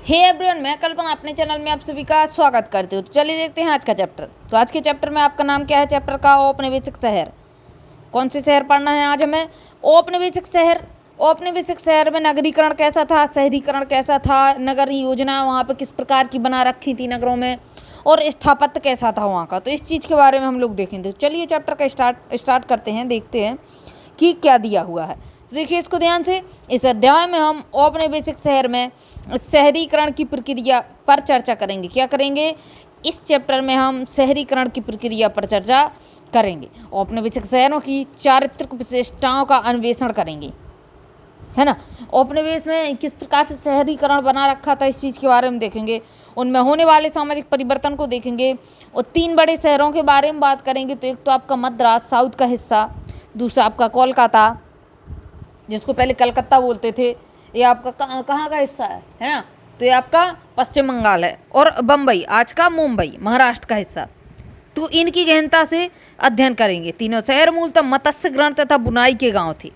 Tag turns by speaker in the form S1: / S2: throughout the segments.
S1: Hey everyone, मैं कल्पना अपने channel में आप सभी का स्वागत करती हूँ। तो चलिए देखते हैं आज का चैप्टर। तो आज के चैप्टर में आपका नाम क्या है? चैप्टर का औपनिवेशिक शहर। कौन से शहर पढ़ना है आज हमें? औपनिवेशिक शहर। औपनिवेशिक शहर में नगरीकरण कैसा था, शहरीकरण कैसा था, नगर योजना वहाँ पर किस प्रकार की बना रखी थी नगरों में, और स्थापत्य कैसा था वहाँ का। तो इस चीज़ के बारे में हम लोग देखेंगे। तो चलिए चैप्टर का स्टार्ट करते हैं, देखते हैं कि क्या दिया हुआ है। तो देखिए इसको ध्यान से। इस अध्याय में हम औपनिवेशिक शहर में शहरीकरण की प्रक्रिया पर चर्चा करेंगे। क्या करेंगे? इस चैप्टर में हम शहरीकरण की प्रक्रिया पर चर्चा करेंगे। औपनिवेशिक शहरों की चारित्रिक विशेषताओं का अन्वेषण करेंगे, है ना। औपनिवेश में किस प्रकार से शहरीकरण बना रखा था, इस चीज़ के बारे में देखेंगे। उनमें होने वाले सामाजिक परिवर्तन को देखेंगे और 3 बड़े शहरों के बारे में बात करेंगे। तो एक तो आपका मद्रास साउथ का हिस्सा, दूसरा आपका कोलकाता जिसको पहले कलकत्ता बोलते थे, ये आपका कहाँ का हिस्सा है ना। तो ये आपका पश्चिम बंगाल है, और बम्बई आज का मुंबई महाराष्ट्र का हिस्सा। तो इनकी गहनता से अध्ययन करेंगे। तीनों शहर मूलतः मत्स्य ग्रहण तथा बुनाई के गांव थे।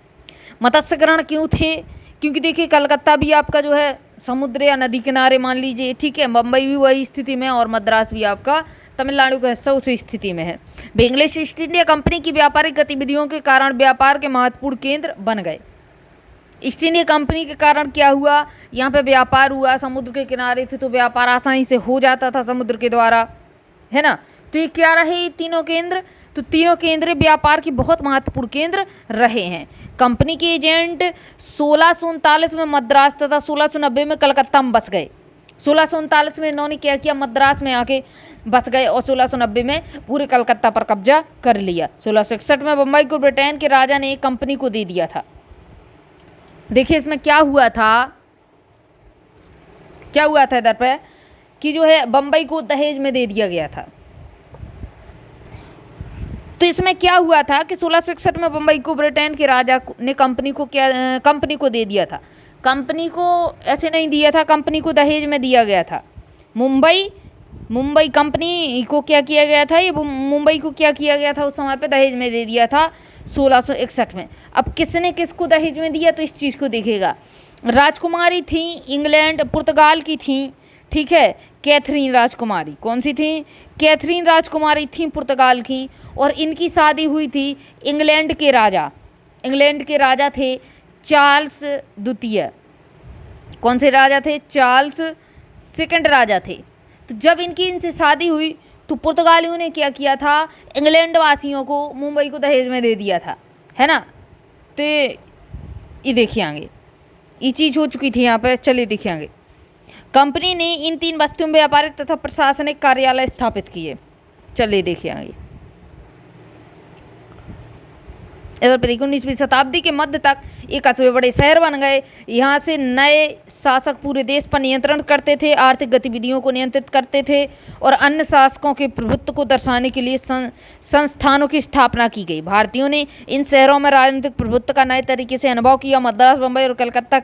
S1: मत्स्य ग्रहण क्यों थे? क्योंकि देखिए कलकत्ता भी आपका जो है समुद्र या नदी किनारे मान लीजिए, ठीक है। बम्बई भी वही स्थिति में, और मद्रास भी आपका तमिलनाडु का हिस्सा उसी स्थिति में है। वे इंग्लिश ईस्ट इंडिया कंपनी की व्यापारिक गतिविधियों के कारण व्यापार के महत्वपूर्ण केंद्र बन गए। ईस्ट इंडिया कंपनी के कारण क्या हुआ? यहाँ पे व्यापार हुआ, समुद्र के किनारे थे तो व्यापार आसानी से हो जाता था समुद्र के द्वारा, है ना। तो ये क्या रहे तीनों केंद्र? तो तीनों केंद्र व्यापार के बहुत महत्वपूर्ण केंद्र रहे हैं। कंपनी के एजेंट 1639 में मद्रास तथा 1690 में कलकत्ता में बस गए। 1639 में इन्होंने क्या किया? मद्रास में आके बस गए, और 1690 में पूरे कलकत्ता पर कब्जा कर लिया। 1661 में बम्बई को ब्रिटेन के राजा ने एक कंपनी को दे दिया था। देखिए इसमें क्या हुआ था इधर पे कि जो है बम्बई को दहेज में दे दिया गया था। तो इसमें क्या हुआ था कि 1661 में बम्बई को ब्रिटेन के राजा ने कंपनी को दे दिया था। कंपनी को ऐसे नहीं दिया था, कंपनी को दहेज में दिया गया था। मुंबई कंपनी को क्या किया गया था? ये मुंबई को क्या किया गया था उस समय पे? दहेज में दे दिया था 1661 में। अब किसने किसको दहेज में दिया? तो इस चीज़ को देखिएगा। राजकुमारी थी इंग्लैंड पुर्तगाल की थी, ठीक है। कैथरीन राजकुमारी कौन सी थी? कैथरीन राजकुमारी थी पुर्तगाल की, और इनकी शादी हुई थी इंग्लैंड के राजा थे चार्ल्स द्वितीय। कौन से राजा थे? चार्ल्स सेकंड राजा थे। तो जब इनसे शादी हुई तो पुर्तगालियों ने क्या किया था? इंग्लैंड वासियों को मुंबई को दहेज में दे दिया था, है ना। तो ये देखिए आगे ये चीज़ हो चुकी थी यहाँ पर। चलिए देखिए आगे। कंपनी ने इन 3 बस्तियों में व्यापारिक तथा प्रशासनिक कार्यालय स्थापित किए। चलिए देखिए आगे। इधर पर देखिए 19वीं शताब्दी के मध्य तक ये कस्बे बड़े शहर बन गए। यहाँ से नए शासक पूरे देश पर नियंत्रण करते थे, आर्थिक गतिविधियों को नियंत्रित करते थे, और अन्य शासकों के प्रभुत्व को दर्शाने के लिए संस्थानों की स्थापना की गई। भारतीयों ने इन शहरों में राजनीतिक प्रभुत्व का नए तरीके से अनुभव किया। मद्रास, बम्बई और कलकत्ता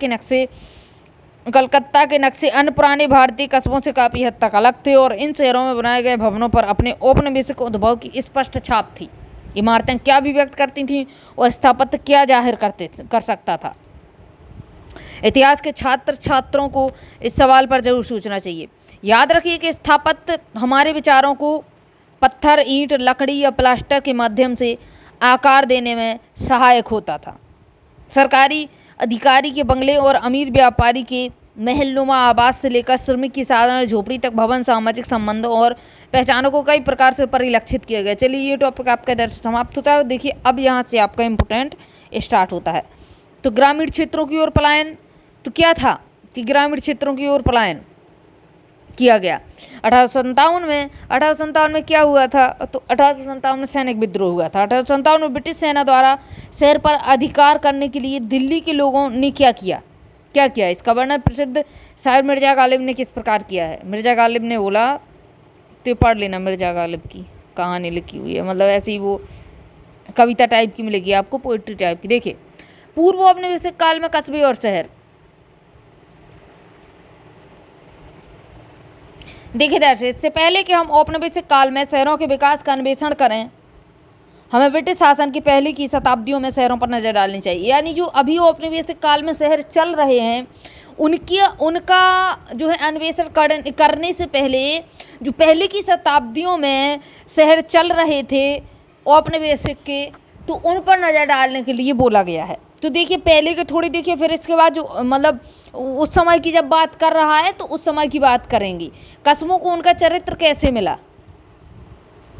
S1: के नक्शे अन्य पुराने भारतीय कस्बों से काफ़ी हद तक अलग थे, और इन शहरों में बनाए गए भवनों पर अपने औपनिवेशिक उद्भव की स्पष्ट छाप थी। इमारतें क्या अभिव्यक्त करती थीं और स्थापत्य क्या जाहिर कर सकता था। इतिहास के छात्रों को इस सवाल पर जरूर सोचना चाहिए। याद रखिए कि स्थापत्य हमारे विचारों को पत्थर, ईंट, लकड़ी या प्लास्टर के माध्यम से आकार देने में सहायक होता था। सरकारी अधिकारी के बंगले और अमीर व्यापारी के महलनुमा आवास से लेकर श्रमिक की साधारण झोपड़ी तक भवन सामाजिक संबंधों और पहचानों को कई प्रकार से परिलक्षित किया गया। चलिए ये टॉपिक आपका इधर से समाप्त होता है। देखिए अब यहाँ से आपका इम्पोर्टेंट स्टार्ट होता है। तो ग्रामीण क्षेत्रों की ओर पलायन। तो क्या था कि ग्रामीण क्षेत्रों की ओर पलायन किया गया 1857 में क्या हुआ था? तो 1857 में सैनिक विद्रोह हुआ था। 1857 में ब्रिटिश सेना द्वारा शहर पर अधिकार करने के लिए दिल्ली के लोगों ने क्या किया? इसका वर्णन प्रसिद्ध शायर मिर्जा गालिब ने किस प्रकार किया है? मिर्जा गालिब ने बोला, तो पढ़ लेना, मिर्जा गालिब की कहानी लिखी हुई है, मतलब ऐसी ही वो कविता टाइप की मिलेगी आपको, पोइट्री टाइप की। देखिए पूर्व औपनिवेशिक काल में कस्बे और शहर। देखिए दर्शक, इससे पहले कि हम औपनिवेशिक काल में शहरों के विकास का अन्वेषण करें, हमें ब्रिटिश शासन की पहले की शताब्दियों में शहरों पर नज़र डालनी चाहिए। यानी जो अभी औपनिवेशिक काल में शहर चल रहे हैं उनका जो है अन्वेषण करने से पहले जो पहले की शताब्दियों में शहर चल रहे थे औपनिवेशिक के, तो उन पर नज़र डालने के लिए बोला गया है। तो देखिए पहले के थोड़ी देखिए, फिर इसके बाद जो मतलब उस समय की जब बात कर रहा है तो उस समय की बात करेंगे। कस्बों को उनका चरित्र कैसे मिला,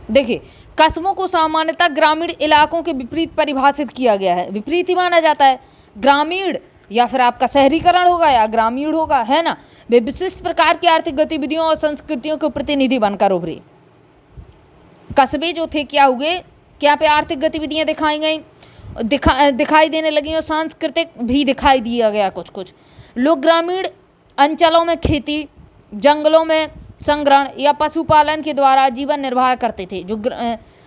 S1: देखिए कस्बों को सामान्यतः ग्रामीण इलाकों के विपरीत परिभाषित किया गया है। विपरीत ही माना जाता है, ग्रामीण या फिर आपका शहरीकरण होगा या ग्रामीण होगा, है ना। वे विशिष्ट प्रकार की आर्थिक गतिविधियों और संस्कृतियों के प्रतिनिधि बनकर उभरे। कस्बे जो थे क्या हुए, क्या पे आर्थिक गतिविधियां दिखाई गई, दिखाई देने लगी और सांस्कृतिक भी दिखाई दिया गया कुछ। लोग ग्रामीण अंचलों में खेती, जंगलों में संग्रहण या पशुपालन के द्वारा जीवन निर्वाह करते थे। जो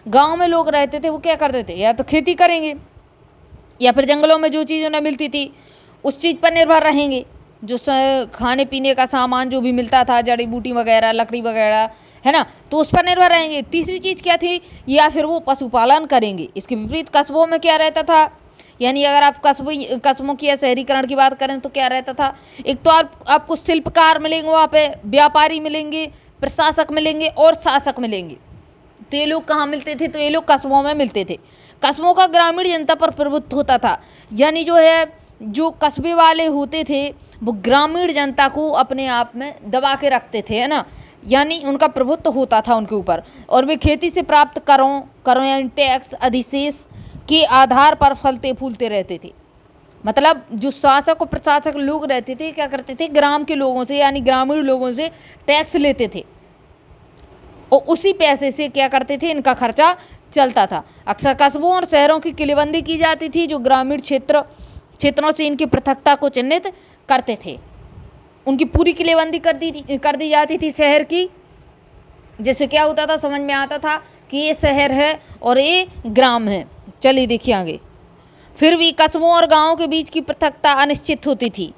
S1: गांव में लोग रहते थे वो क्या करते थे, या तो खेती करेंगे या फिर जंगलों में जो चीज़ उन्हें मिलती थी उस चीज़ पर निर्भर रहेंगे। जो खाने पीने का सामान जो भी मिलता था, जड़ी बूटी वगैरह, लकड़ी वगैरह, है ना, तो उस पर निर्भर रहेंगे। तीसरी चीज़ क्या थी, या फिर वो पशुपालन करेंगे। इसके विपरीत कस्बों में क्या रहता था, यानी अगर आप कस्बों की या शहरीकरण की बात करें तो क्या रहता था, एक तो आपको शिल्पकार मिलेंगे, वहाँ पे व्यापारी मिलेंगे, प्रशासक मिलेंगे और शासक मिलेंगे। तो ये लोग कहाँ मिलते थे, तो ये लोग कस्बों में मिलते थे। कस्बों का ग्रामीण जनता पर प्रभुत्व होता था, यानी जो कस्बे वाले होते थे वो ग्रामीण जनता को अपने आप में दबा के रखते थे, है ना, यानी उनका प्रभुत्व होता था उनके ऊपर। और वे खेती से प्राप्त करों यानी टैक्स अधिशेष के आधार पर फलते फूलते रहते थे। मतलब जो शासक और प्रशासक लोग रहते थे क्या करते थे, ग्राम के लोगों से यानी ग्रामीण लोगों से टैक्स लेते थे और उसी पैसे से क्या करते थे, इनका खर्चा चलता था। अक्सर कस्बों और शहरों की किलेबंदी की जाती थी, जो ग्रामीण क्षेत्रों से इनकी पृथकता को चिन्हित करते थे। उनकी पूरी किलेबंदी कर दी जाती थी शहर की, जिससे क्या होता था, समझ में आता था कि ये शहर है और ये ग्राम है। चलिए देखिए आगे। फिर भी कस्बों और गांवों के बीच की पृथकता अनिश्चित होती थी।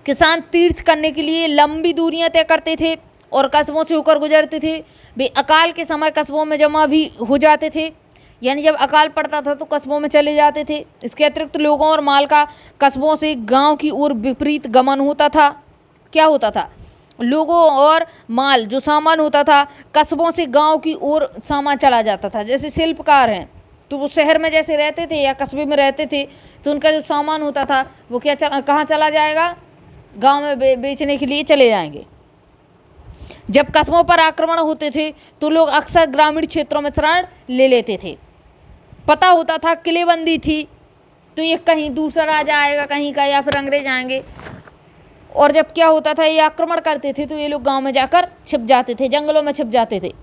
S1: किसान तीर्थ करने के लिए लंबी दूरियां तय करते थे और कस्बों से होकर गुजरते थे। वे अकाल के समय कस्बों में जमा भी हो जाते थे, यानी जब अकाल पड़ता था तो कस्बों में चले जाते थे। इसके अतिरिक्त लोगों और माल का कस्बों से गांव की ओर विपरीत गमन होता था। क्या होता था, लोगों और माल जो सामान होता था कस्बों से गांव की ओर सामान चला जाता था। जैसे शिल्पकार हैं तो वो शहर में जैसे रहते थे या कस्बे में रहते थे, तो उनका जो सामान होता था वो कहाँ चला जाएगा, गांव में बेचने के लिए चले जाएंगे। जब कस्बों पर आक्रमण होते थे तो लोग अक्सर ग्रामीण क्षेत्रों में शरण ले लेते थे। पता होता था किलेबंदी थी तो ये कहीं दूसरा राजा आएगा कहीं का, या फिर अंग्रेज आएंगे। और जब क्या होता था, ये आक्रमण करते थे तो ये लोग गांव में जाकर छिप जाते थे, जंगलों में छिप जाते थे।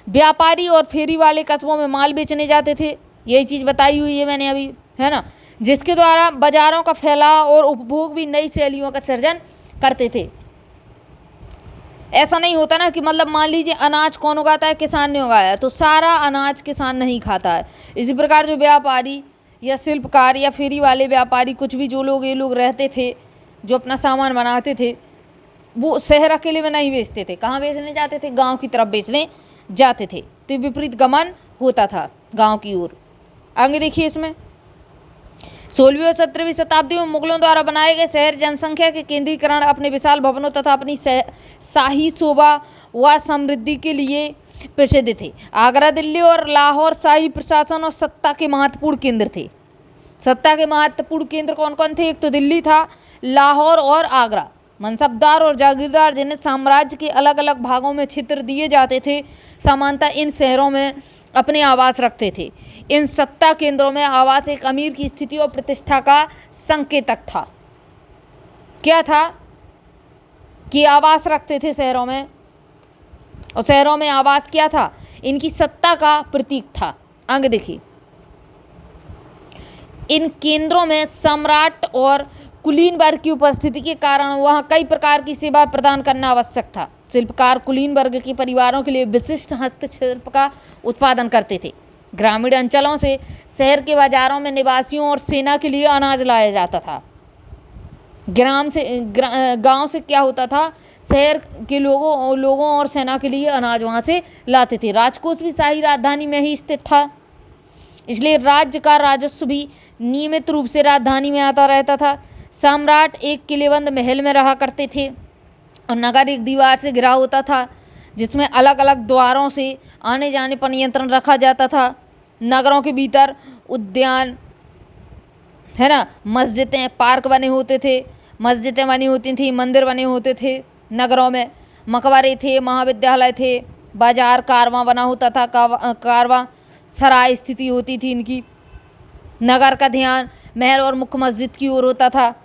S1: व्यापारी और फेरी वाले कस्बों में माल बेचने जाते थे, यही चीज़ बताई हुई है मैंने अभी, है ना, जिसके द्वारा बाजारों का फैलाव और उपभोग भी नई शैलियों का सृजन करते थे। ऐसा नहीं होता ना कि मतलब मान लीजिए अनाज कौन उगाता है, किसान ने उगाया, तो सारा अनाज किसान नहीं खाता है। इसी प्रकार जो व्यापारी या शिल्पकार या फेरी वाले व्यापारी, कुछ भी जो ये लोग रहते थे जो अपना सामान बनाते थे, वो शहर अकेले में नहीं बेचते थे। कहाँ बेचने जाते थे, गांव की तरफ बेचने जाते थे। तो विपरीत गमन होता था गांव की ओर। आगे देखिए इसमें 16वीं और 17वीं शताब्दी में मुगलों द्वारा बनाए गए शहर जनसंख्या के केंद्रीकरण, अपने विशाल भवनों तथा अपनी शाही शोभा व समृद्धि के लिए प्रसिद्ध थे। आगरा, दिल्ली और लाहौर शाही प्रशासन और सत्ता के महत्वपूर्ण केंद्र थे। सत्ता के महत्वपूर्ण केंद्र कौन कौन थे, एक तो दिल्ली था, लाहौर और आगरा। मनसबदार और जागीरदार जिन्हें साम्राज्य के अलग अलग भागों में क्षेत्र दिए जाते थे, सामान्यतः इन शहरों में अपने आवास रखते थे। इन सत्ता केंद्रों में आवास एक अमीर की स्थिति और प्रतिष्ठा का संकेतक था। क्या था कि आवास रखते थे शहरों में, और शहरों में आवास क्या था, इनकी सत्ता का प्रतीक था। आगे देखिए, इन केंद्रों में सम्राट और कुलीन वर्ग की उपस्थिति के कारण वहाँ कई प्रकार की सेवा प्रदान करना आवश्यक था। शिल्पकार कुलीन वर्ग के परिवारों के लिए विशिष्ट हस्तशिल्प का उत्पादन करते थे। ग्रामीण अंचलों से शहर के बाजारों में निवासियों और सेना के लिए अनाज लाया जाता था। गांव से क्या होता था, शहर के लोगों और सेना के लिए अनाज वहाँ से लाते थे। राजकोष भी शाही राजधानी में ही स्थित था, इसलिए राज्य का राजस्व भी नियमित रूप से राजधानी में आता रहता था। सम्राट एक किलेबंद महल में रहा करते थे और नगर एक दीवार से घिरा होता था जिसमें अलग अलग द्वारों से आने जाने पर नियंत्रण रखा जाता था। नगरों के भीतर उद्यान, है ना, मस्जिदें, पार्क बने होते थे, मस्जिदें बनी होती थी, मंदिर बने होते थे। नगरों में मकबरे थे, महाविद्यालय थे, बाजार, कारवां बना होता था, कारवां सराय स्थिति होती थी इनकी। नगर का ध्यान महल और मुख्य मस्जिद की ओर होता था,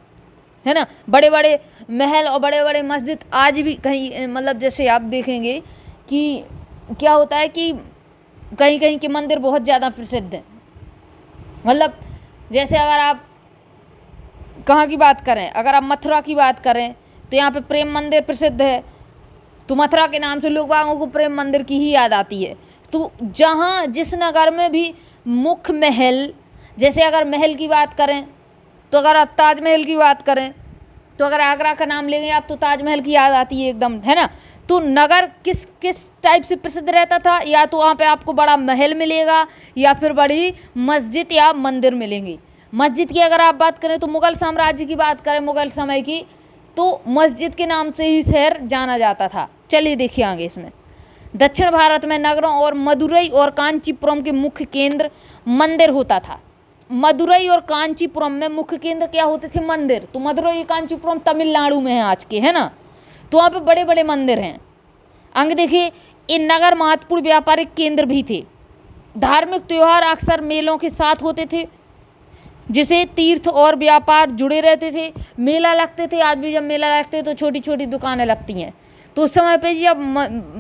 S1: है ना। बड़े बड़े महल और बड़े बड़े मस्जिद आज भी कहीं, मतलब जैसे आप देखेंगे कि क्या होता है कि कहीं कहीं के मंदिर बहुत ज़्यादा प्रसिद्ध हैं। मतलब जैसे अगर आप कहाँ की बात करें, अगर आप मथुरा की बात करें तो यहाँ पे प्रेम मंदिर प्रसिद्ध है। तो मथुरा के नाम से लोग बागों को प्रेम मंदिर की ही याद आती है। तो जहाँ जिस नगर में भी मुख्य महल, जैसे अगर महल की बात करें तो अगर आप ताजमहल की बात करें तो अगर आगरा का नाम लेंगे आप तो ताजमहल की याद आती है एकदम, है ना। तो नगर किस किस टाइप से प्रसिद्ध रहता था, या तो वहाँ पे आपको बड़ा महल मिलेगा या फिर बड़ी मस्जिद या मंदिर मिलेंगी। मस्जिद की अगर आप बात करें तो मुग़ल साम्राज्य की बात करें, मुग़ल समय की, तो मस्जिद के नाम से ही शहर जाना जाता था। चलिए देखिए आगे इसमें। दक्षिण भारत में नगरों और मदुरई और कांचीपुरम के मुख्य केंद्र मंदिर होता था। मदुरई और कांचीपुरम में मुख्य केंद्र क्या होते थे? मंदिर। तो मदुरई कांचीपुरम तमिलनाडु में है आज के, है ना। तो वहाँ पे बड़े बड़े मंदिर हैं। अंग देखिए, इन नगर महत्वपूर्ण व्यापारिक केंद्र भी थे। धार्मिक त्यौहार अक्सर मेलों के साथ होते थे जिसे तीर्थ और व्यापार जुड़े रहते थे। मेला लगते थे, आज भी जब मेला लगते तो छोटी छोटी दुकानें लगती हैं। तो उस समय पे जब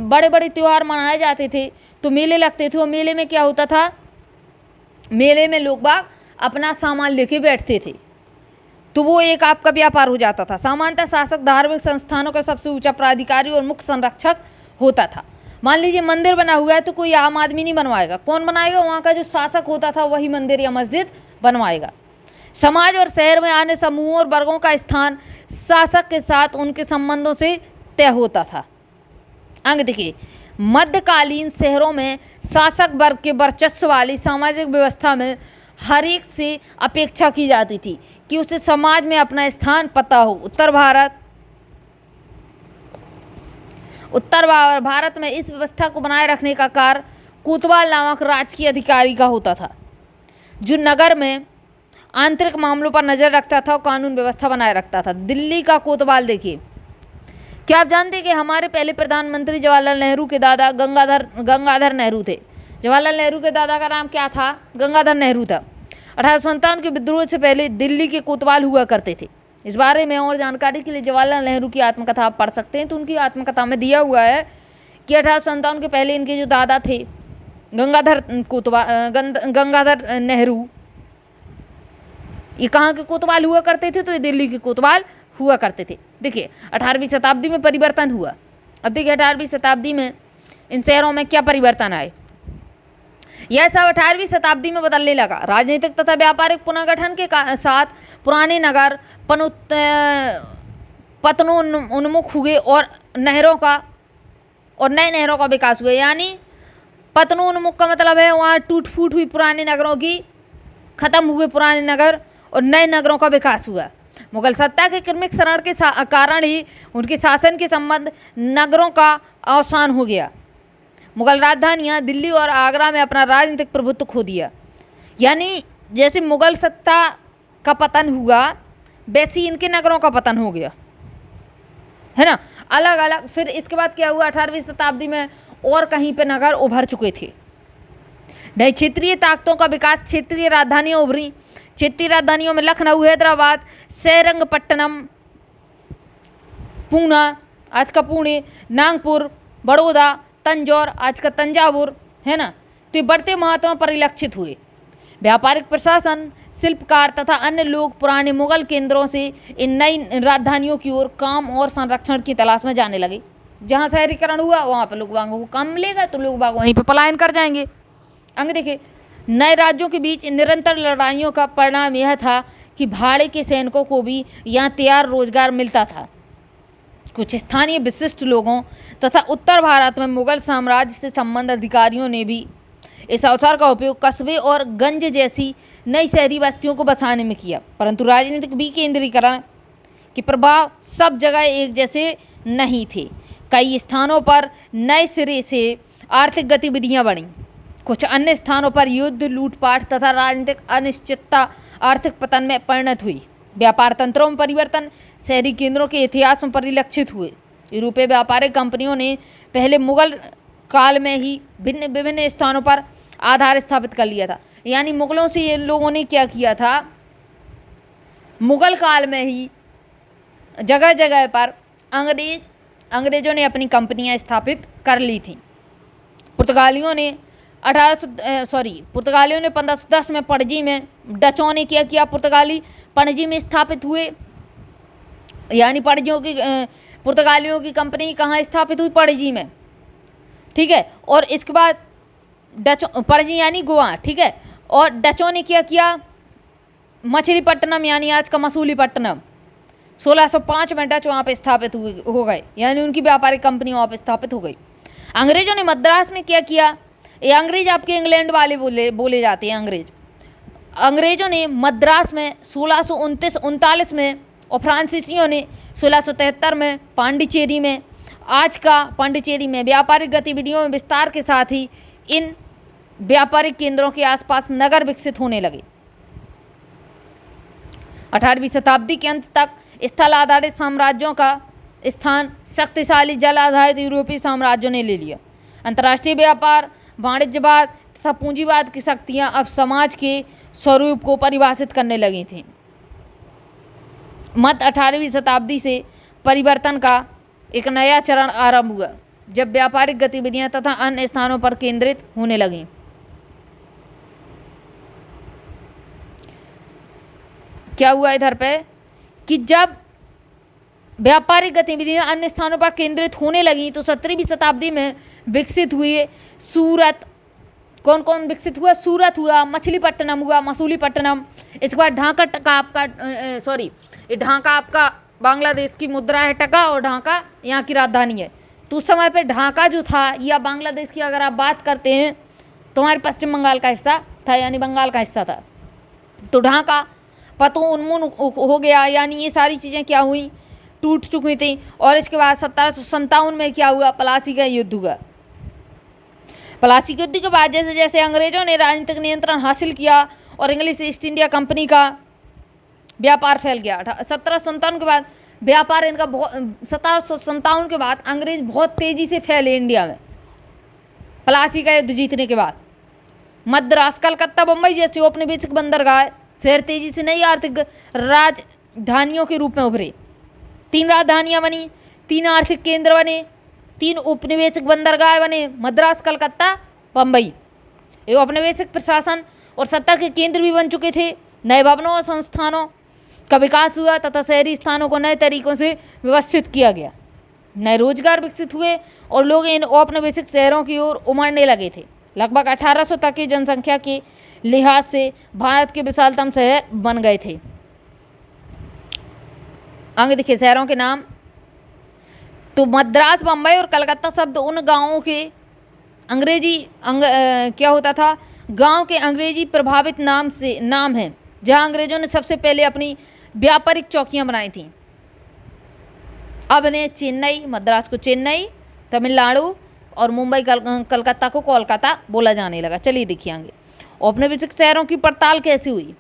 S1: बड़े बड़े त्यौहार मनाए जाते थे तो मेले लगते थे, और मेले में क्या होता था, मेले में लोग बाग अपना सामान लेके बैठते थे, तो वो एक आपका व्यापार हो जाता था। सामान्यतः शासक धार्मिक संस्थानों का सबसे ऊंचा प्राधिकारी और मुख्य संरक्षक होता था। मान लीजिए मंदिर बना हुआ है तो कोई आम आदमी नहीं बनवाएगा, कौन बनाएगा? वहाँ का जो शासक होता था वही मंदिर या मस्जिद बनवाएगा। समाज और शहर में आने समूहों और वर्गों का स्थान शासक के साथ उनके संबंधों से तय होता था। अंग देखिए, मध्यकालीन शहरों में शासक वर्ग के वर्चस्व वाली सामाजिक व्यवस्था में हर एक से अपेक्षा की जाती थी कि उसे समाज में अपना स्थान पता हो। उत्तर भारत में इस व्यवस्था को बनाए रखने का कार्य कोतवाल नामक राजकीय अधिकारी का होता था, जो नगर में आंतरिक मामलों पर नजर रखता था और कानून व्यवस्था बनाए रखता था। दिल्ली का कोतवाल देखिए, क्या आप जानते हैं कि हमारे पहले प्रधानमंत्री जवाहरलाल नेहरू के दादा गंगाधर नेहरू थे। जवाहरलाल नेहरू के दादा का नाम क्या था? गंगाधर नेहरू था। 1857 के विद्रोह से पहले दिल्ली के कोतवाल हुआ करते थे। इस बारे में और जानकारी के लिए जवाहरलाल नेहरू की आत्मकथा आप पढ़ सकते हैं। तो उनकी आत्मकथा में दिया हुआ है कि 1857 के पहले इनके जो दादा थे गंगाधर नेहरू, ये कहाँ के कोतवाल हुआ करते थे? तो ये दिल्ली के कोतवाल हुआ करते थे। देखिए 18वीं शताब्दी में परिवर्तन हुआ। अब देखिए 18वीं शताब्दी में इन शहरों में क्या परिवर्तन आए। यह सब 18वीं शताब्दी में बदलने लगा। राजनीतिक तथा व्यापारिक पुनर्गठन के साथ पुराने नगर पतनोन्मुख हुए और नए नहरों का विकास हुआ। यानी पतनोन्मुख का मतलब है वहाँ टूट फूट हुई पुराने नगरों की, खत्म हुए पुराने नगर और नए नगरों का विकास हुआ। मुगल सत्ता के क्रमिक शरण के कारण ही उनके शासन के संबंध नगरों का अवसान हो गया। मुगल राजधानियाँ दिल्ली और आगरा में अपना राजनीतिक प्रभुत्व खो दिया। यानी जैसे मुगल सत्ता का पतन हुआ वैसे ही इनके नगरों का पतन हो गया, है ना, अलग अलग। फिर इसके बाद क्या हुआ, 18वीं शताब्दी में और कहीं पे नगर उभर चुके थे। नई क्षेत्रीय ताकतों का विकास, क्षेत्रीय राजधानियाँ उभरी। क्षेत्रीय राजधानियों में लखनऊ, हैदराबाद, श्रीरंगपट्टनम, पूना आज का पुणे, नागपुर, बड़ौदा, तंजौर आज का तंजावुर, है ना। तो ये बढ़ते महत्व में परिलक्षित हुए। व्यापारिक प्रशासन, शिल्पकार तथा अन्य लोग पुराने मुगल केंद्रों से इन नई राजधानियों की ओर काम और संरक्षण की तलाश में जाने लगे। जहाँ शहरीकरण हुआ वहाँ पर लोग बागों को काम मिलेगा तो लोग बाग वहीं पर पलायन कर जाएंगे। अंग देखिए, नए राज्यों के बीच निरंतर लड़ाइयों का परिणाम यह था कि भाड़े के सैनिकों को भी यहाँ तैयार रोजगार मिलता था। कुछ स्थानीय विशिष्ट लोगों तथा उत्तर भारत में मुगल साम्राज्य से संबंध अधिकारियों ने भी इस अवसर का उपयोग कस्बे और गंज जैसी नई शहरी बस्तियों को बसाने में किया, परंतु राजनीतिक विकेंद्रीकरण के प्रभाव सब जगह एक जैसे नहीं थे। कई स्थानों पर नए सिरे से आर्थिक गतिविधियां बढ़ीं। कुछ अन्य स्थानों पर युद्ध, लूटपाट तथा राजनीतिक अनिश्चितता आर्थिक पतन में परिणत हुई। व्यापार तंत्रों में परिवर्तन शहरी केंद्रों के इतिहास में परिलक्षित हुए। यूरोपीय व्यापारिक कंपनियों ने पहले मुगल काल में ही विभिन्न स्थानों पर आधार स्थापित कर लिया था। यानी मुगलों से ये लोगों ने क्या किया था, मुगल काल में ही जगह जगह पर अंग्रेजों ने अपनी कंपनियां स्थापित कर ली थी। पुर्तगालियों ने 1510 में पणजी में, डचों ने क्या किया, पुर्तगाली पणजी में स्थापित हुए। यानी पुर्तगालियों की कंपनी कहाँ स्थापित हुई, पणजी में, ठीक है। और इसके बाद पणजी यानी गोवा, ठीक है। और डचों ने क्या किया, मछलीपट्टनम यानी आज का मसूलीपट्टनम, 1605 में डच वहाँ पे स्थापित हो गए, यानी उनकी व्यापारिक कंपनी वहाँ पे स्थापित हो गई। अंग्रेजों ने मद्रास में क्या किया, ये अंग्रेज आपके इंग्लैंड वाले बोले जाते हैं अंग्रेजों ने मद्रास में 1639 में, और फ्रांसीसियों ने 1673 में पांडिचेरी में, आज का पांडिचेरी में व्यापारिक गतिविधियों में विस्तार के साथ ही इन व्यापारिक केंद्रों के आसपास नगर विकसित होने लगे। 18वीं शताब्दी के अंत तक स्थल आधारित साम्राज्यों का स्थान शक्तिशाली जल आधारित यूरोपीय साम्राज्यों ने ले लिया। अंतर्राष्ट्रीय व्यापार, वाणिज्यवाद तथा पूंजीवाद की शक्तियां अब समाज के स्वरूप को परिभाषित करने लगी थीं। मध्य 18वीं शताब्दी से परिवर्तन का एक नया चरण आरंभ हुआ, जब व्यापारिक गतिविधियां तथा अन्य स्थानों पर केंद्रित होने लगीं। क्या हुआ इधर पे कि जब व्यापारिक गतिविधियां अन्य स्थानों पर केंद्रित होने लगी तो 17वीं शताब्दी में विकसित हुए सूरत। कौन कौन विकसित हुआ, सूरत हुआ, मछलीपट्टनम हुआ, मसूलीपट्टनम। इसके बाद ढाका आपका बांग्लादेश की मुद्रा है टका, और ढाका यहाँ की राजधानी है। तो उस समय पे ढाका जो था, या बांग्लादेश की अगर आप बात करते हैं तो हमारे पश्चिम बंगाल का हिस्सा था, यानी बंगाल का हिस्सा था। तो ढाका पतो उन्मूलन हो गया, यानी ये सारी चीज़ें क्या हुई, टूट चुकी थी। और इसके बाद 1757 में क्या हुआ, प्लासी का युद्ध हुआ। प्लासी के युद्ध के बाद जैसे जैसे अंग्रेजों ने राजनीतिक नियंत्रण हासिल किया और इंग्लिश ईस्ट इंडिया कंपनी का व्यापार फैल गया। 1757 के बाद व्यापार इनका 1757 के बाद अंग्रेज बहुत तेज़ी से फैले इंडिया में। प्लासी का युद्ध जीतने के बाद मद्रास, कलकत्ता, बम्बई जैसे औपनिवेशिक बंदरगाह शहर तेजी से नई आर्थिक राजधानियों के रूप में उभरे। 3 राजधानियां बनी, 3 आर्थिक केंद्र बने, 3 उपनिवेशिक बंदरगाह बने, मद्रास, कलकत्ता, बम्बई। ये औपनिवेशिक प्रशासन और सत्ता के केंद्र भी बन चुके थे। नए भवनों और संस्थानों का विकास हुआ तथा शहरी स्थानों को नए तरीकों से व्यवस्थित किया गया। नए रोजगार विकसित हुए और लोग इन औपनिवेशिक शहरों की ओर उमड़ने लगे थे। लगभग 1800 तक की जनसंख्या के लिहाज से भारत के विशालतम शहर बन गए थे। आगे देखिए शहरों के नाम। तो मद्रास, बम्बई और कलकत्ता शब्द उन गांवों के क्या होता था, गांव के अंग्रेजी प्रभावित नाम है जहां अंग्रेजों ने सबसे पहले अपनी व्यापारिक चौकियां बनाई थीं। अब इन्हें चेन्नई, मद्रास को चेन्नई, तमिलनाडु और मुंबई, कलकत्ता को कोलकाता बोला जाने लगा। चलिए देखिए आगे। औपनिवेशिक शहरों की पड़ताल कैसे हुई,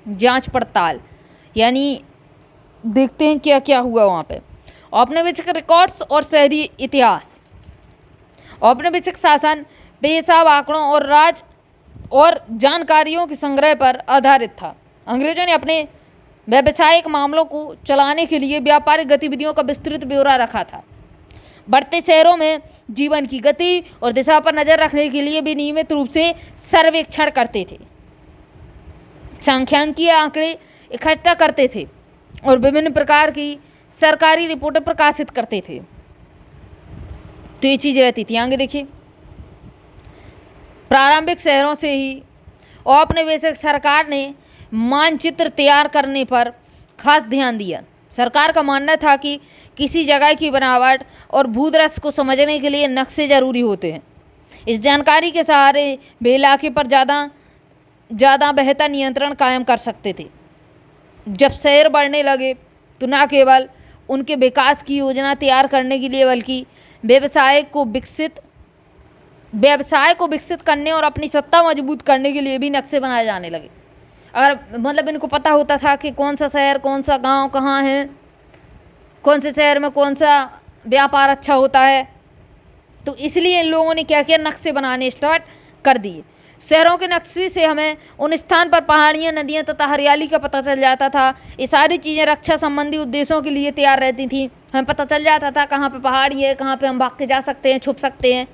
S1: जांच पड़ताल, यानी देखते हैं क्या क्या हुआ वहाँ पे। औपनिवेशिक रिकॉर्ड्स और शहरी इतिहास। औपनिवेशिक शासन बेहिसाब आंकड़ों और जानकारियों के संग्रह पर आधारित था। अंग्रेजों ने अपने व्यावसायिक मामलों को चलाने के लिए व्यापारिक गतिविधियों का विस्तृत ब्यौरा रखा था। बढ़ते शहरों में जीवन की गति और दिशा पर नजर रखने के लिए भी नियमित रूप से सर्वेक्षण करते थे, सांख्यिकीय आंकड़े इकट्ठा करते थे और विभिन्न प्रकार की सरकारी रिपोर्टें प्रकाशित करते थे। तो ये चीज़ रहती थी। आगे देखिए। प्रारंभिक शहरों से ही औपनिवेशिक सरकार ने मानचित्र तैयार करने पर खास ध्यान दिया। सरकार का मानना था कि किसी जगह की बनावट और भूदृश्य को समझने के लिए नक्शे जरूरी होते हैं। इस जानकारी के सहारे वे इलाके पर ज़्यादा बेहतर नियंत्रण कायम कर सकते थे। जब शहर बढ़ने लगे तो न केवल उनके विकास की योजना तैयार करने के लिए बल्कि व्यवसाय को विकसित करने और अपनी सत्ता मजबूत करने के लिए भी नक्शे बनाए जाने लगे। अगर मतलब इनको पता होता था कि कौन सा शहर, कौन सा गांव कहाँ है, कौन से शहर में कौन सा व्यापार अच्छा होता है, तो इसलिए इन लोगों ने क्या किया, नक्शे बनाने स्टार्ट कर दिए। शहरों के नक्शे से हमें उन स्थान पर पहाड़ियाँ, नदियाँ तथा हरियाली का पता चल जाता था। ये सारी चीज़ें रक्षा संबंधी उद्देश्यों के लिए तैयार रहती थी। हमें पता चल जाता था कहाँ पे पहाड़ी है, कहाँ पे हम भाग के जा सकते हैं, छुप सकते हैं,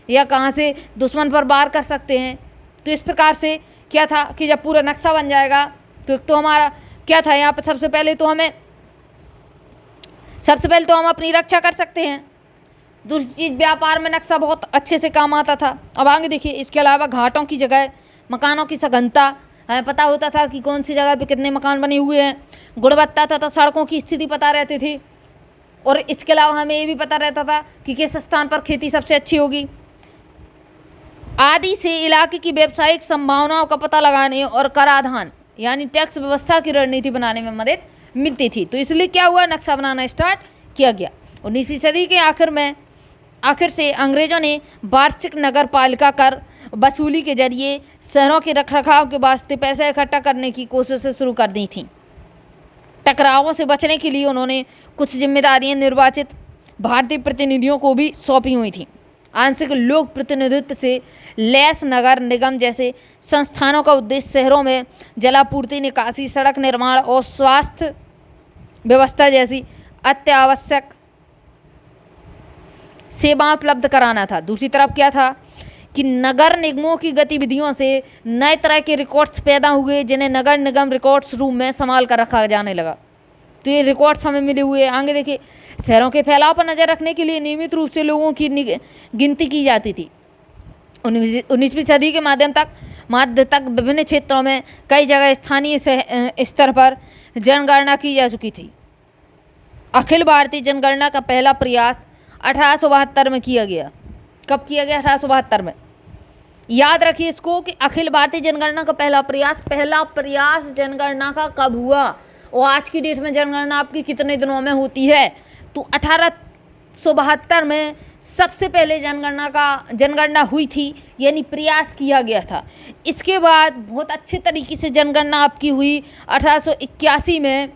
S1: या कहाँ से दुश्मन पर वार कर सकते हैं। तो इस प्रकार से क्या था कि जब पूरा नक्शा बन जाएगा तो हमारा क्या था, यहाँ पर सबसे पहले तो हम अपनी रक्षा कर सकते हैं। दूसरी चीज़, व्यापार में नक्शा बहुत अच्छे से काम आता था। अब आगे देखिए, इसके अलावा घाटों की जगह मकानों की सघनता, हमें पता होता था कि कौन सी जगह पे कितने मकान बने हुए हैं। गुणवत्ता तथा सड़कों की स्थिति पता रहती थी, और इसके अलावा हमें ये भी पता रहता था कि किस स्थान पर खेती सबसे अच्छी होगी आदि से इलाके की व्यावसायिक संभावनाओं का पता लगाने और कराधान यानी टैक्स व्यवस्था की रणनीति बनाने में मदद मिलती थी। तो इसलिए क्या हुआ, नक्शा बनाना स्टार्ट किया गया। 19वीं सदी के आखिर से अंग्रेजों ने वार्षिक नगर पालिका कर वसूली के जरिए शहरों के रखरखाव के वास्ते पैसा इकट्ठा करने की कोशिशें शुरू कर दी थीं। टकरावों से बचने के लिए उन्होंने कुछ जिम्मेदारियां निर्वाचित भारतीय प्रतिनिधियों को भी सौंपी हुई थीं। आंशिक लोक प्रतिनिधित्व से लैस नगर निगम जैसे संस्थानों का उद्देश्य शहरों में जलापूर्ति, निकासी, सड़क निर्माण और स्वास्थ्य व्यवस्था जैसी अत्यावश्यक सेवाएं उपलब्ध कराना था। दूसरी तरफ क्या था कि नगर निगमों की गतिविधियों से नए तरह के रिकॉर्ड्स पैदा हुए, जिन्हें नगर निगम रिकॉर्ड्स रूम में संभाल कर रखा जाने लगा। तो ये रिकॉर्ड्स हमें मिले हुए। आगे देखिए, शहरों के फैलाव पर नज़र रखने के लिए नियमित रूप से लोगों की गिनती की जाती थी। 19वीं सदी के मध्य तक विभिन्न क्षेत्रों में कई जगह स्थानीय स्तर पर जनगणना की जा चुकी थी। अखिल भारतीय जनगणना का पहला प्रयास 1872 में किया गया। कब किया गया? 1872 में। याद रखिए इसको कि अखिल भारतीय जनगणना का पहला प्रयास जनगणना का कब हुआ, और आज की डेट में जनगणना आपकी कितने दिनों में होती है? तो 1872 में सबसे पहले जनगणना हुई थी, यानी प्रयास किया गया था। इसके बाद बहुत अच्छे तरीके से जनगणना आपकी हुई 1881 में,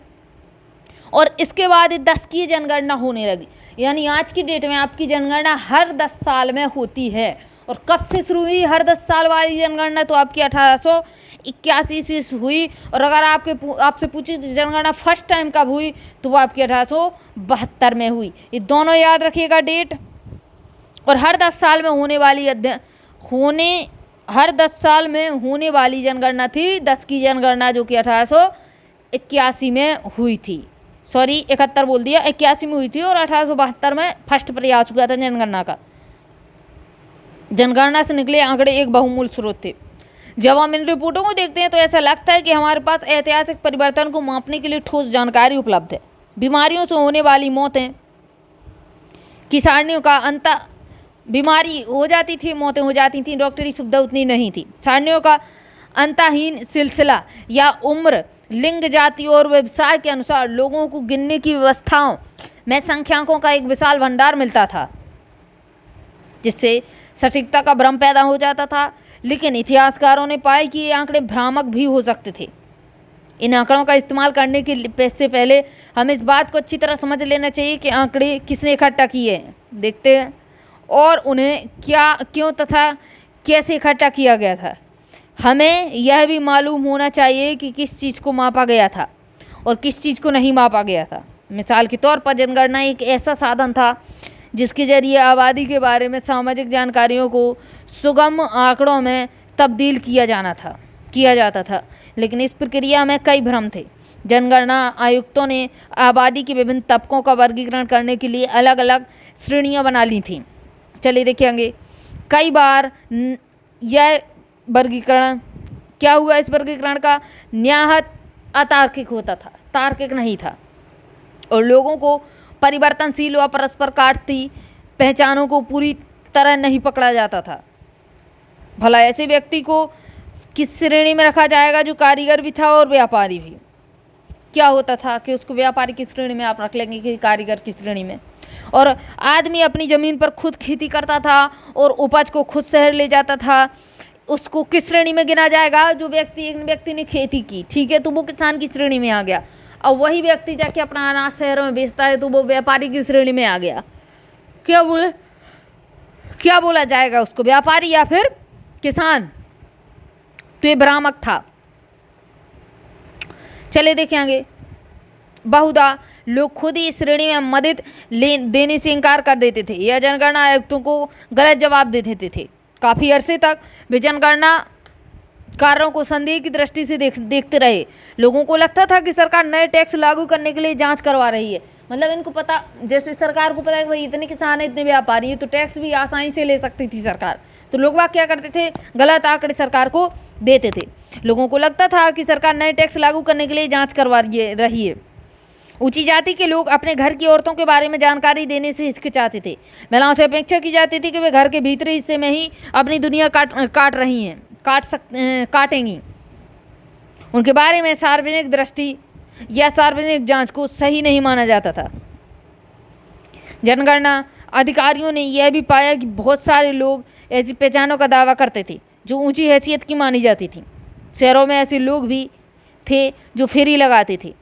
S1: और इसके बाद 10 की जनगणना होने लगी। यानी आज की डेट में आपकी जनगणना हर 10 साल में होती है। और कब से शुरू हुई हर 10 साल वाली जनगणना? तो आपकी 1881 से हुई। और अगर आपसे पूछी जनगणना फर्स्ट टाइम कब हुई, तो वो आपकी 1872 में हुई। ये दोनों याद रखिएगा डेट। और हर 10 साल में होने वाली जनगणना थी 10 की जनगणना, जो कि 1881 में हुई थी। 71 बोल दिया, 81 में हुई थी, और 1872 में फर्स्ट प्रयास हुआ था जनगणना का। जनगणना से निकले आंकड़े एक बहुमूल्य स्रोत थे। जब हम इन रिपोर्टों को देखते हैं तो ऐसा लगता है कि हमारे पास ऐतिहासिक परिवर्तन को मापने के लिए ठोस जानकारी उपलब्ध है। बीमारियों से होने वाली मौतें की सारणियों का बीमारी हो जाती थी, मौतें हो जाती थी, डॉक्टरी सुविधा उतनी नहीं थी। सारणियों का अंतहीन सिलसिला या उम्र, लिंग, जाति और व्यवसाय के अनुसार लोगों को गिनने की व्यवस्थाओं में संख्याकों का एक विशाल भंडार मिलता था, जिससे सटीकता का भ्रम पैदा हो जाता था। लेकिन इतिहासकारों ने पाया कि ये आंकड़े भ्रामक भी हो सकते थे। इन आंकड़ों का इस्तेमाल करने से पहले हमें इस बात को अच्छी तरह समझ लेना चाहिए कि आंकड़े किसने इकट्ठा किए हैं। देखते हैं, और उन्हें क्यों तथा कैसे इकट्ठा किया गया था। हमें यह भी मालूम होना चाहिए कि किस चीज़ को मापा गया था और किस चीज़ को नहीं मापा गया था। मिसाल के तौर पर जनगणना एक ऐसा साधन था जिसके जरिए आबादी के बारे में सामाजिक जानकारियों को सुगम आंकड़ों में तब्दील किया जाता था। लेकिन इस प्रक्रिया में कई भ्रम थे। जनगणना आयुक्तों ने आबादी के विभिन्न तबकों का वर्गीकरण करने के लिए अलग अलग श्रेणियां बना ली थीं। चलिए देखेंगे, कई बार यह वर्गीकरण क्या हुआ, इस वर्गीकरण का निहायत अतार्किक होता था, तार्किक नहीं था, और लोगों को परिवर्तनशील व परस्पर काटती पहचानों को पूरी तरह नहीं पकड़ा जाता था। भला ऐसे व्यक्ति को किस श्रेणी में रखा जाएगा जो कारीगर भी था और व्यापारी भी? क्या होता था कि उसको व्यापारी की श्रेणी में आप रख लेंगे कि कारीगर की श्रेणी में? और आदमी अपनी ज़मीन पर खुद खेती करता था और उपज को खुद शहर ले जाता था, उसको किस श्रेणी में गिना जाएगा? जो एक व्यक्ति ने खेती की, ठीक है, तो वो किसान की श्रेणी में आ गया। और वही व्यक्ति जाके अपना अनाज शहरों में बेचता है तो वो व्यापारी की श्रेणी में आ गया। क्या बोला जाएगा उसको, व्यापारी या फिर किसान? तो ये भ्रामक था। चले देखें आगे। बहुधा लोग खुद ही इस श्रेणी में मदद देने से इनकार कर देते थे या जनगणना आयुक्तों को गलत जवाब दे देते थे। काफ़ी अरसे तक वे जनगणना कार्यों को संदेह की दृष्टि से देखते रहे। लोगों को लगता था कि सरकार नए टैक्स लागू करने के लिए जांच करवा रही है। मतलब इनको पता, जैसे सरकार को पता है कि भाई इतने किसान हैं, इतने व्यापारी हैं, तो टैक्स भी आसानी से ले सकती थी सरकार। तो लोग क्या करते थे, गलत आंकड़े सरकार को देते थे। लोगों को लगता था कि सरकार नए टैक्स लागू करने के लिए जांच करवा रही है। ऊंची जाति के लोग अपने घर की औरतों के बारे में जानकारी देने से हिचकिचाते थे। महिलाओं से अपेक्षा की जाती थी कि वे घर के भीतरी हिस्से में ही अपनी दुनिया काटेंगी। उनके बारे में सार्वजनिक दृष्टि या सार्वजनिक जांच को सही नहीं माना जाता था। जनगणना अधिकारियों ने यह भी पाया कि बहुत सारे लोग ऐसी पहचानों का दावा करते थे जो ऊंची हैसियत की मानी जाती थी। शहरों में ऐसे लोग भी थे जो फेरी लगाते थे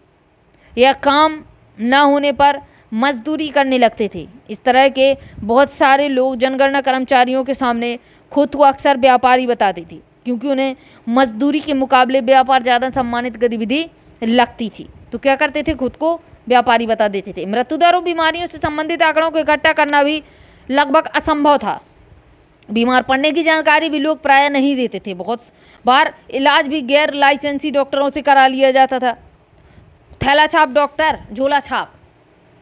S1: या काम न होने पर मजदूरी करने लगते थे। इस तरह के बहुत सारे लोग जनगणना कर्मचारियों के सामने खुद को अक्सर व्यापारी बताते थे, क्योंकि उन्हें मजदूरी के मुकाबले व्यापार ज़्यादा सम्मानित गतिविधि लगती थी। तो क्या करते थे, खुद को व्यापारी बता देते थे। मृत्यु दर और बीमारियों से संबंधित आंकड़ों को इकट्ठा करना भी लगभग असंभव था। बीमार पड़ने की जानकारी भी लोग प्रायः नहीं देते थे। बहुत बार इलाज भी गैर लाइसेंसी डॉक्टरों से करा लिया जाता था। थैला छाप डॉक्टर, झोला छाप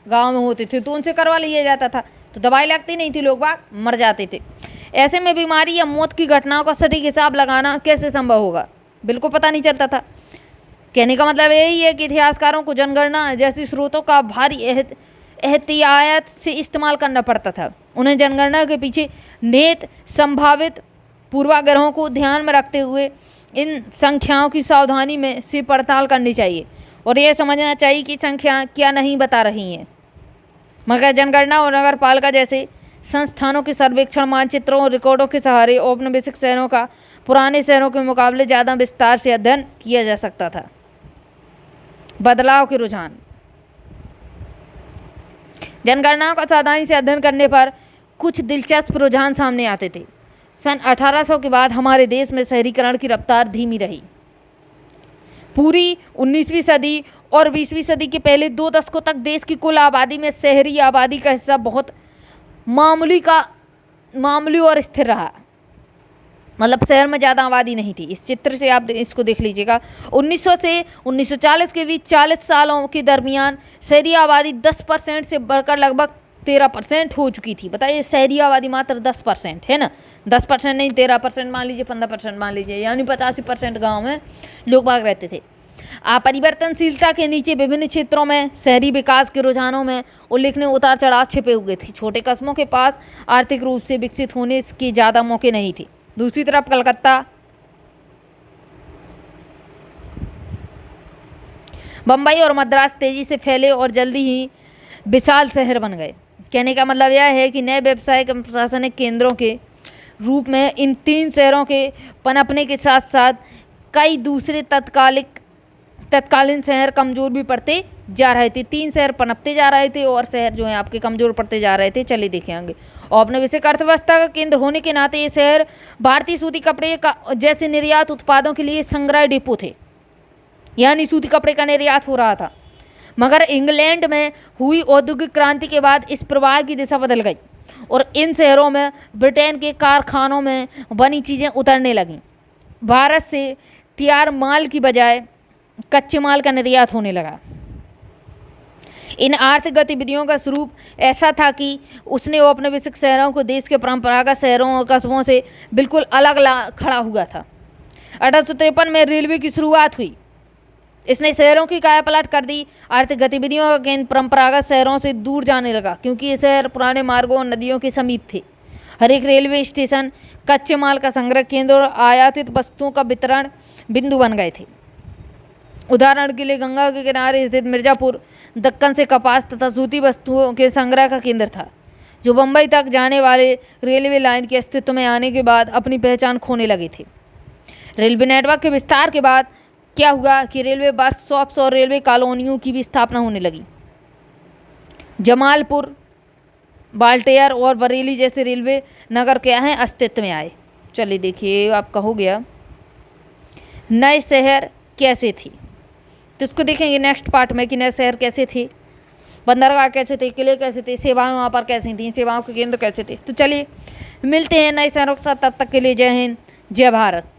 S1: गांव में होते थे, तो उनसे करवा लिया जाता था। तो दवाई लगती नहीं थी, लोग बाग मर जाते थे। ऐसे में बीमारी या मौत की घटनाओं का सटीक हिसाब लगाना कैसे संभव होगा, बिल्कुल पता नहीं चलता था। कहने का मतलब यही है कि इतिहासकारों को जनगणना जैसे स्रोतों का भारी एहतियात से इस्तेमाल करना पड़ता था। उन्हें जनगणना के पीछे निहित संभावित पूर्वाग्रहों को ध्यान में रखते हुए इन संख्याओं की सावधानी में से पड़ताल करनी चाहिए और यह समझना चाहिए कि संख्या क्या नहीं बता रही हैं। मगर जनगणना और नगर पालिका जैसे संस्थानों के सर्वेक्षण मानचित्रों और रिकॉर्डों के सहारे औपनिवेशिक शहरों का पुराने शहरों के मुकाबले ज़्यादा विस्तार से अध्ययन किया जा सकता था। बदलाव के रुझान। जनगणनाओं का सावधानी से अध्ययन करने पर कुछ दिलचस्प रुझान सामने आते थे। सन 1800 के बाद हमारे देश में शहरीकरण की रफ्तार धीमी रही। पूरी 19वीं सदी और 20वीं सदी के पहले 2 दशकों तक देश की कुल आबादी में शहरी आबादी का हिस्सा बहुत मामूली और स्थिर रहा। मतलब शहर में ज़्यादा आबादी नहीं थी। इस चित्र से आप इसको देख लीजिएगा। 1900 से 1940 के बीच 40 सालों के दरमियान शहरी आबादी 10% से बढ़कर लगभग 13% हो चुकी थी। बताइए, शहरी आबादी मात्र 10% है ना, 10% नहीं 13% मान लीजिए, 15% मान लीजिए, यानी 85% गाँव में लोग बाग रहते थे। परिवर्तनशीलता के नीचे विभिन्न क्षेत्रों में शहरी विकास के रुझानों में उल्लेखनीय उतार चढ़ाव छिपे हुए थे। छोटे कस्बों के पास आर्थिक रूप से विकसित होने के ज़्यादा मौके नहीं थे। दूसरी तरफ कलकत्ता, बम्बई और मद्रास तेजी से फैले और जल्दी ही विशाल शहर बन गए। कहने का मतलब यह है कि नए व्यावसायिक प्रशासनिक केंद्रों के रूप में इन 3 शहरों के पनपने के साथ साथ कई दूसरे तत्कालीन शहर कमज़ोर भी पड़ते जा रहे थे। 3 शहर पनपते जा रहे थे और शहर जो है आपके कमज़ोर पड़ते जा रहे थे। चलिए देखेंगे। औपनिवेशिक अर्थव्यवस्था का केंद्र होने के नाते ये शहर भारतीय सूती कपड़े का जैसे निर्यात उत्पादों के लिए संग्रह डिपो थे, यानी सूती कपड़े का निर्यात हो रहा था। मगर इंग्लैंड में हुई औद्योगिक क्रांति के बाद इस प्रवाह की दिशा बदल गई और इन शहरों में ब्रिटेन के कारखानों में बनी चीज़ें उतरने लगीं। भारत से तैयार माल की बजाय कच्चे माल का निर्यात होने लगा। इन आर्थिक गतिविधियों का स्वरूप ऐसा था कि उसने औपनिवेशिक शहरों को देश के परंपरागत शहरों और कस्बों से बिल्कुल अलग खड़ा हुआ था। 1853 में रेलवे की शुरुआत हुई। इसने शहरों की काया पलट कर दी। आर्थिक गतिविधियों का केंद्र परंपरागत शहरों से दूर जाने लगा, क्योंकि ये शहर पुराने मार्गों और नदियों के समीप थे। हर एक रेलवे स्टेशन कच्चे माल का संग्रह केंद्र और आयातित वस्तुओं का वितरण बिंदु बन गए थे। उदाहरण के लिए गंगा के किनारे स्थित मिर्जापुर दक्कन से कपास तथा सूती वस्तुओं के संग्रह का केंद्र था, जो बंबई तक जाने वाले रेलवे लाइन के अस्तित्व में आने के बाद अपनी पहचान खोने लगे थे। रेलवे नेटवर्क के विस्तार के बाद क्या हुआ कि रेलवे वर्कशॉप्स और रेलवे कॉलोनियों की भी स्थापना होने लगी। जमालपुर, बाल्टियर और बरेली जैसे रेलवे नगर क्या हैं, अस्तित्व में आए। चलिए देखिए, आपका हो गया नए शहर कैसे थे, तो इसको देखेंगे नेक्स्ट पार्ट में कि नए शहर कैसे थे, बंदरगाह कैसे थे, किले कैसे थे, सेवाएं वहाँ पर कैसी थी, सेवाओं के केंद्र कैसे थे। तो चलिए मिलते हैं नए शहरों के साथ, तब तक के लिए जय हिंद, जय भारत।